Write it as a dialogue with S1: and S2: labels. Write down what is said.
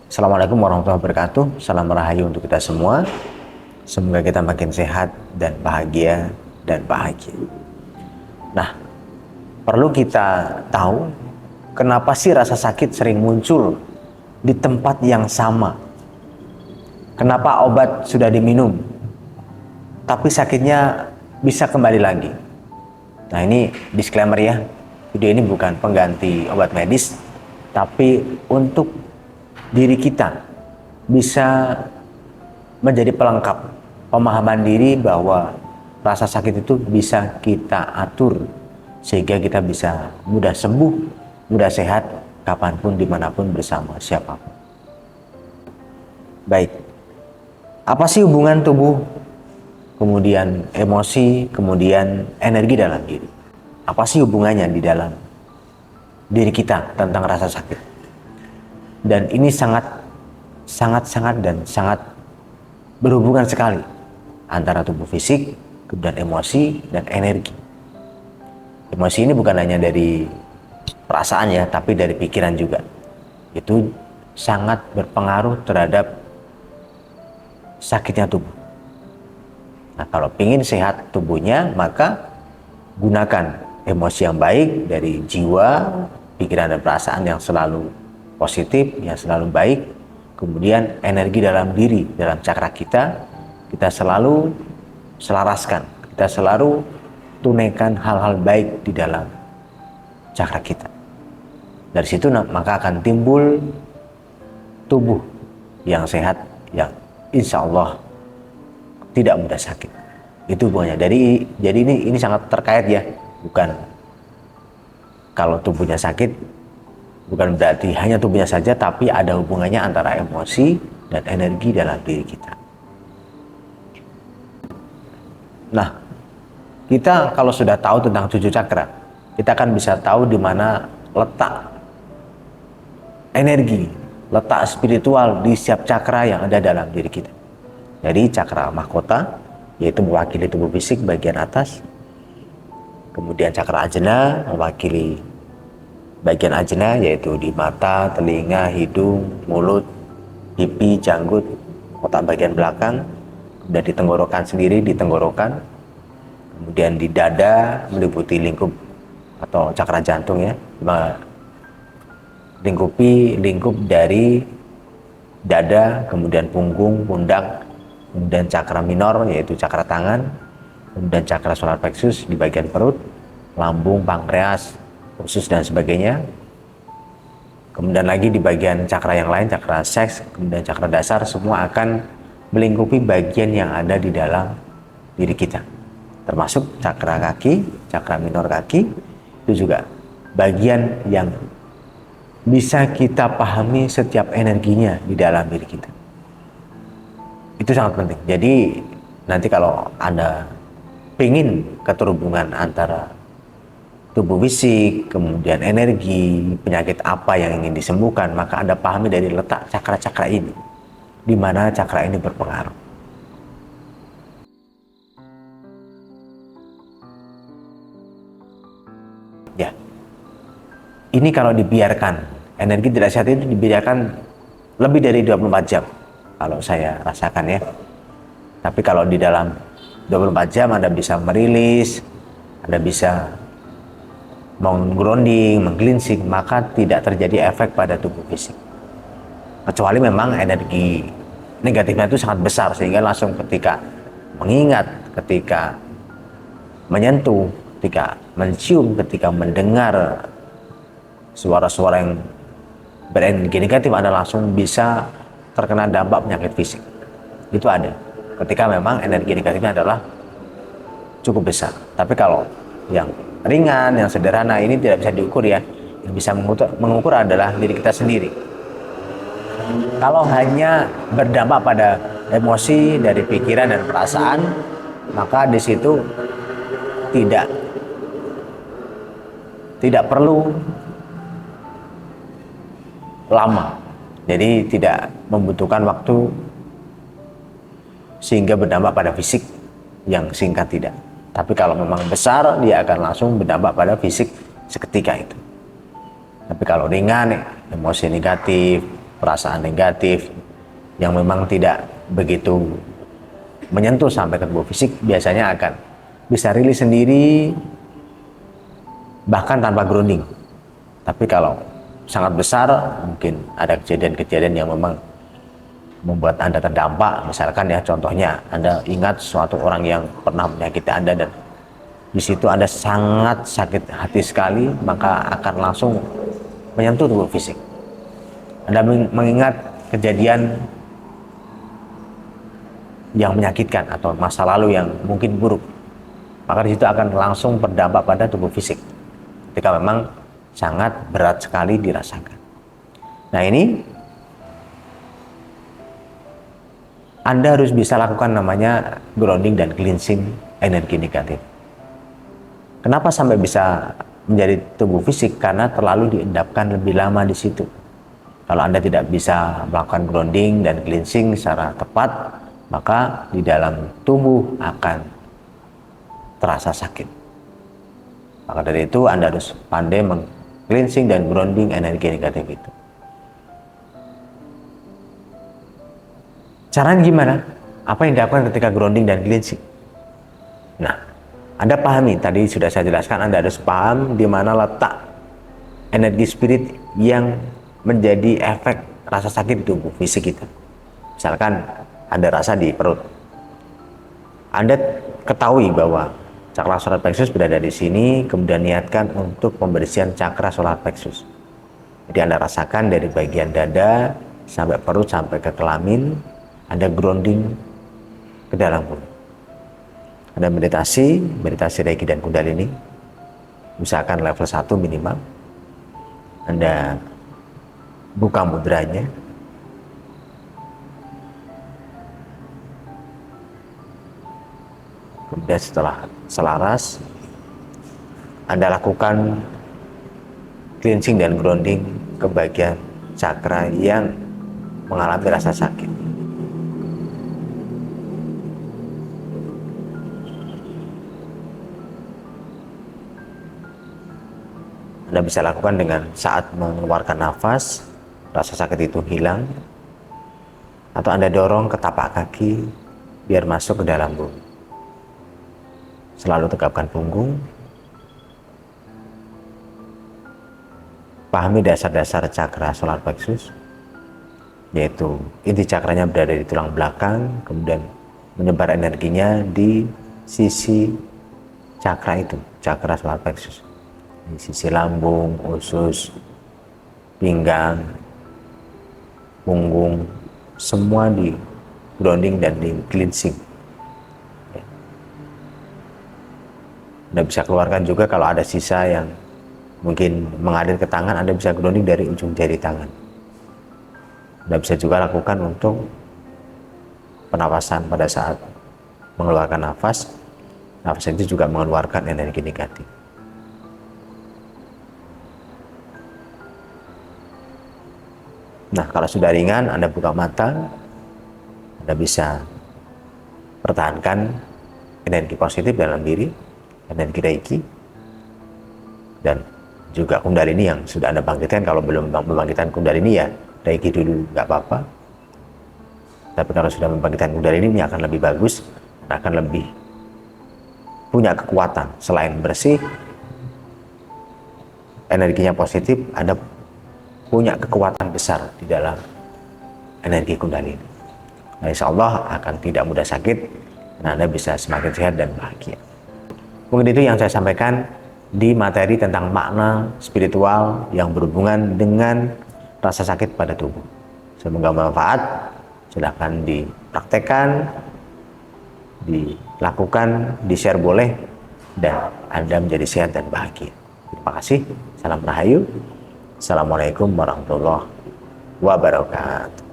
S1: Assalamualaikum warahmatullahi wabarakatuh. Salam rahayu untuk kita semua. Semoga kita makin sehat dan bahagia Nah, perlu kita tahu kenapa sih rasa sakit sering muncul di tempat yang sama. Kenapa obat sudah diminum, tapi sakitnya bisa kembali lagi. Nah, ini disclaimer ya. Video ini bukan pengganti obat medis, tapi untuk diri kita bisa menjadi pelengkap pemahaman diri bahwa rasa sakit itu bisa kita atur sehingga kita bisa mudah sembuh, mudah sehat kapanpun, dimanapun, bersama siapapun. Baik, apa sih hubungan tubuh, kemudian emosi, kemudian energi dalam diri? Apa sih hubungannya di dalam diri kita tentang rasa sakit? Dan ini sangat berhubungan sekali antara tubuh fisik, kemudian emosi dan energi. Emosi ini bukan hanya dari perasaan ya, tapi dari pikiran juga. Itu sangat berpengaruh terhadap sakitnya tubuh. Nah, kalau ingin sehat tubuhnya, maka gunakan emosi yang baik dari jiwa, pikiran dan perasaan yang selalu positif, yang selalu baik. Kemudian energi dalam diri, dalam cakra kita selalu selaraskan, kita selalu tunaikan hal-hal baik di dalam cakra kita. Dari situ maka akan timbul tubuh yang sehat, yang insya Allah tidak mudah sakit. Itu hubungannya. Jadi ini sangat terkait ya, bukan kalau tubuhnya sakit bukan berarti hanya tubuhnya saja, tapi ada hubungannya antara emosi dan energi dalam diri kita. Nah, kita kalau sudah tahu tentang 7 cakra, kita akan bisa tahu di mana letak energi, letak spiritual di setiap cakra yang ada dalam diri kita. Jadi cakra mahkota, yaitu mewakili tubuh fisik bagian atas. Kemudian cakra ajna mewakili bagian ajna, yaitu di mata, telinga, hidung, mulut, pipi, janggut, otak bagian belakang. Kemudian di tenggorokan sendiri, di tenggorokan. Kemudian di dada meliputi lingkup atau cakra jantung ya, lingkup dari dada, kemudian punggung, pundak, kemudian cakra minor yaitu cakra tangan, kemudian cakra solar plexus di bagian perut, lambung, pankreas, usus dan sebagainya. Kemudian lagi di bagian cakra yang lain, cakra seks, kemudian cakra dasar, semua akan melingkupi bagian yang ada di dalam diri kita, termasuk cakra kaki, cakra minor kaki. Itu juga bagian yang bisa kita pahami setiap energinya di dalam diri kita. Itu sangat penting. Jadi nanti kalau Anda ingin keterhubungan antara tubuh fisik, kemudian energi, penyakit apa yang ingin disembuhkan, maka Anda pahami dari letak cakra-cakra ini, di mana cakra ini berpengaruh. Ya, ini kalau dibiarkan, energi tidak sehat itu dibiarkan lebih dari 24 jam, kalau saya rasakan ya. Tapi kalau di dalam 24 jam Anda bisa merilis, Anda bisa menggrounding, menggelinsing, maka tidak terjadi efek pada tubuh fisik. Kecuali memang energi negatifnya itu sangat besar, sehingga langsung ketika mengingat, ketika menyentuh, ketika mencium, ketika mendengar suara-suara yang berenergi negatif, Anda langsung bisa terkena dampak penyakit fisik. Itu ada ketika memang energi negatifnya adalah cukup besar. Tapi kalau yang ringan, yang sederhana, ini tidak bisa diukur ya. Yang bisa mengukur adalah diri kita sendiri. Kalau hanya berdampak pada emosi dari pikiran dan perasaan, maka di situ tidak perlu lama. Jadi tidak membutuhkan waktu sehingga berdampak pada fisik yang singkat, tidak. Tapi kalau memang besar, dia akan langsung berdampak pada fisik seketika itu. Tapi kalau ringan, emosi negatif, perasaan negatif yang memang tidak begitu menyentuh sampai ke tubuh fisik biasanya akan bisa rilis sendiri bahkan tanpa grounding. Tapi kalau sangat besar, mungkin ada kejadian-kejadian yang memang membuat Anda terdampak. Misalkan ya, contohnya Anda ingat suatu orang yang pernah menyakiti Anda dan di situ Anda sangat sakit hati sekali, maka akan langsung menyentuh tubuh fisik. Anda mengingat kejadian yang menyakitkan atau masa lalu yang mungkin buruk, maka di situ akan langsung berdampak pada tubuh fisik ketika memang sangat berat sekali dirasakan. Nah, ini Anda harus bisa lakukan namanya grounding dan cleansing energi negatif. Kenapa sampai bisa menjadi tubuh fisik? Karena terlalu diendapkan lebih lama di situ. Kalau Anda tidak bisa melakukan grounding dan cleansing secara tepat, maka di dalam tubuh akan terasa sakit. Maka dari itu Anda harus pandai cleansing dan grounding energi negatif itu. Caranya gimana? Apa yang dilakukan ketika grounding dan cleansing? Nah, Anda pahami, tadi sudah saya jelaskan, Anda harus paham di mana letak energi spirit yang menjadi efek rasa sakit di tubuh fisik kita. Misalkan Anda rasa di perut, Anda ketahui bahwa cakra solar plexus berada di sini, kemudian niatkan untuk pembersihan cakra solar plexus. Jadi Anda rasakan dari bagian dada sampai perut sampai ke kelamin, Anda grounding ke dalam perut. Anda meditasi Reiki dan Kundalini, usahakan level 1 minimal. Anda buka mudranya, kemudian setelah selaras, Anda lakukan cleansing dan grounding ke bagian cakra yang mengalami rasa sakit. Anda bisa lakukan dengan saat mengeluarkan nafas, rasa sakit itu hilang, atau Anda dorong ke tapak kaki biar masuk ke dalam bumi. Selalu tegapkan punggung. Pahami dasar-dasar cakra solar plexus, yaitu inti cakranya berada di tulang belakang, kemudian menyebar energinya di sisi cakra itu, cakra solar plexus. Di sisi lambung, usus, pinggang, punggung, semua di grounding dan di cleansing. Anda bisa keluarkan juga kalau ada sisa yang mungkin mengalir ke tangan, Anda bisa grounding dari ujung jari tangan. Anda bisa juga lakukan untuk penapasan pada saat mengeluarkan nafas. Nafas itu juga mengeluarkan energi negatif. Nah, kalau sudah ringan, Anda buka mata, Anda bisa pertahankan energi positif dalam diri, energi Reiki, dan juga Kundalini yang sudah Anda bangkitkan. Kalau belum membangkitkan Kundalini, ya Reiki dulu, nggak apa-apa. Tapi kalau sudah membangkitkan Kundalini, ini akan lebih bagus, akan lebih punya kekuatan. Selain bersih, energinya positif, Anda punya kekuatan besar di dalam energi Kundalini. Nah, insya Allah akan tidak mudah sakit, dan Anda bisa semakin sehat dan bahagia. Mungkin itu yang saya sampaikan di materi tentang makna spiritual yang berhubungan dengan rasa sakit pada tubuh. Semoga bermanfaat. Silahkan dipraktekkan, dilakukan, di-share boleh, dan Anda menjadi sehat dan bahagia. Terima kasih. Salam Rahayu. Assalamualaikum warahmatullahi wabarakatuh.